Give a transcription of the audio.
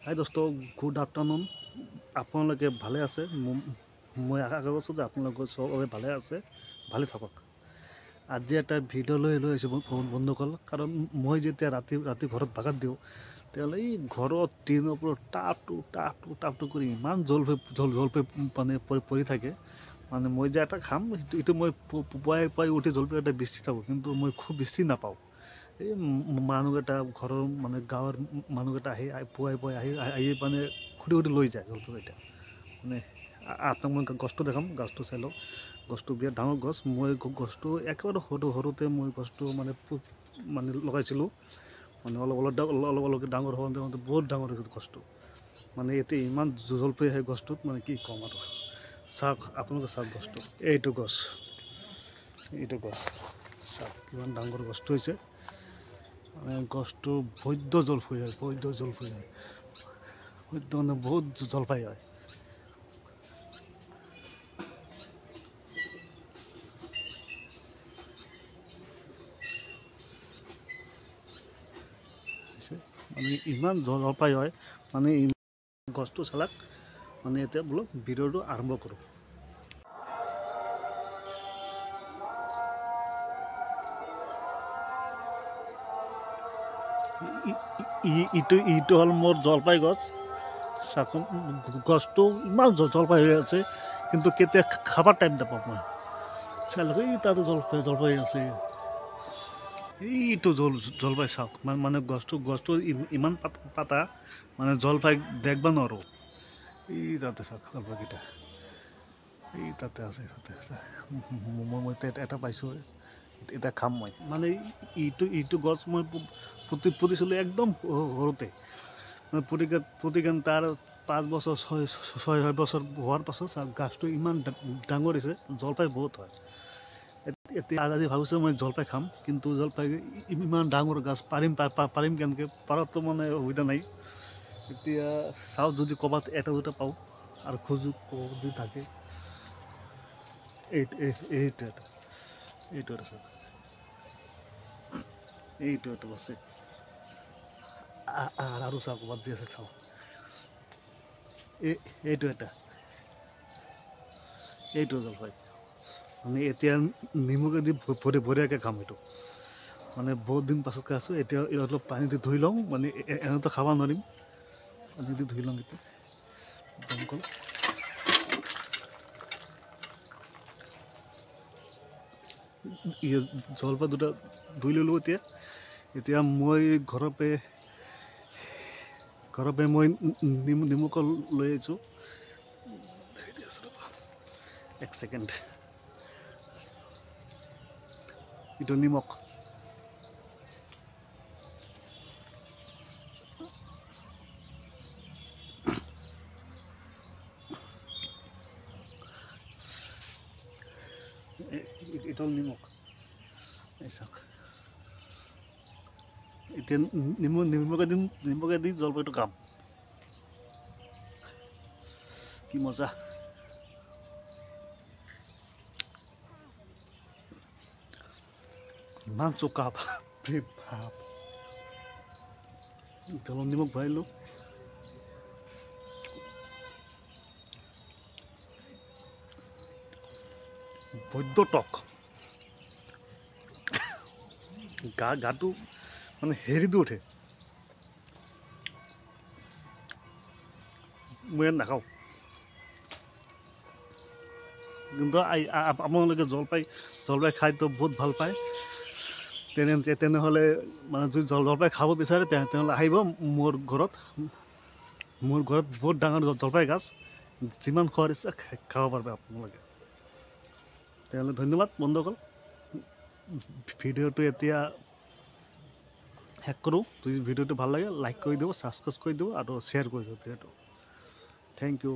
হাই দোস্ত, good afternoon. আপোনালোকে ভালে আছে? মই আশা কৰিছোঁ যে আপোনালোকে চবে ভালে আছে, ভালে থাকক। আজি এটা ভিডিঅ' লৈ আহিছোঁ বন্ধুসকল। কাৰণ মই যেতিয়া ৰাতি ঘৰত ভাগাত দিওঁ, তেতিয়াহ'লে এই ঘৰত টিনৰ ওপৰত টাপটো কৰি ইমান জলপাই মানে পৰি থাকে। মানে মই যে এটা খাম, এইটো মই পুৱাই উঠি জলপাই এটা বেছি থাকোঁ, কিন্তু মই খুব বেছি নাপাওঁ। এই মানুহকেইটা ঘৰৰ মানে গাঁৱৰ মানুহকেইটা পুৱাই আহি মানে খুটি লৈ যায় জলপাইকেইটা। মানে আপোনাক মই গছটো দেখাম, গছটো চাই লওক। গছটো বিৰাট ডাঙৰ গছ। মই গছটো একেবাৰে সৰুতে মই গছটো মানে লগাইছিলোঁ। মানে অলপ ডাঙৰ হওঁতে বহুত ডাঙৰ হৈ গছটো। মানে এতিয়া ইমান জলপাই আহে গছটোত, মানে কি ক'ম আৰু। চাওক, আপোনালোকে চাওক গছটো, এইটো গছ চাওক কিমান ডাঙৰ গছটো হৈছে। মানে গছটো বৈদ্য জলপাই হয়, মানে বহুত জলপাই হয়। মানে ইমান জলপাই হয়, মানে গছটো চালাক। মানে এতিয়া বোলো ভিডিঅ'টো আৰম্ভ কৰোঁ। ইটো হ'ল মোৰ জলপাই গছ। চাওক, গছটো ইমান জলপাই হৈ আছে, কিন্তু কেতিয়া খাবার টাইম নাপাওঁ মই। চাওক, এই তাতে জলপাই আছে। এইটো জলপাই চাওক, মানে গছটো ইমান পাতা, মানে জলপাই দেখবা নোৱাৰোঁ। এই তাতে চাওক জলপাইকেইটা, এই তাতে আছে। মই এটা পাইছোঁ, এতিয়া খাম মই। মানে ইটো গছ মই পুতিছিলোঁ একদম সৰুতে। মানে পুতি কেনে তাৰ 5 বছৰ 6 বছৰ হোৱাৰ পাছত গাছটো ইমান ডাঙৰ হৈছে, জলপাই বহুত হয়। এতিয়া আজি ভাবিছোঁ মই জলপাই খাম, কিন্তু জলপাই ইমান ডাঙৰ গাছ পাৰিম কেনেকৈ, পাৰাতো মানে সুবিধা নাই। এতিয়া চাওঁ, যদি ক'ৰবাত এটা দুটা পাওঁ আৰু খোজো যদি থাকে। এইটো এটা আছে। আৰু চাওক, ক'ৰবাত দি আছে চাওঁ। এইটো জলপাই। মানে এতিয়া নিমখেদি ভৰিয়াকৈ খাম এইটো। মানে বহুত দিন পাছতকৈ আছোঁ। এতিয়া অলপ পানী দি ধুই লওঁ, মানে এনেতো খাব নোৱাৰিম। পানী দি ধুই লওঁ এতিয়া দমকল। জলপাই দুটা ধুই ল'লোঁ। এতিয়া মই ঘৰৰ পৰা মই নিমখ লৈ আহিছোঁ। 1 ছেকেণ্ড, এইটো নিমখ। এইটো নিমখ, এই চাওক। এতিয়া নিমখে দি জলপাইটো খাম। কি মজা! ইমান চোকা, বাপৰে বাপ। তেলত নিমখ ভৰাইলোঁ। বৈদ্য টক। গাটো মানে হেৰি দি উঠে। মই ইয়াত নাখাওঁ, কিন্তু আপোনালোকে জলপাই খাইতো বহুত ভাল পায়। তেনেহ'লে মানে যদি জলপাই খাব বিচাৰে, তেনেহ'লে আহিব মোৰ ঘৰত। মোৰ ঘৰত বহুত ডাঙৰ জলপাই গাছ, যিমান খোৱাৰ ইচ্ছা খাব পাৰিব আপোনালোকে। তেনেহ'লে ধন্যবাদ বন্ধুসকল। ভিডিঅ'টো এতিয়া শেষ কৰোঁ। যদি ভিডিঅ'টো ভাল লাগে, লাইক কৰি দিব, ছাবস্ক্ৰাইব কৰি দিব আৰু শ্বেয়াৰ কৰি দিব ভিডিঅ'টো। Thank U.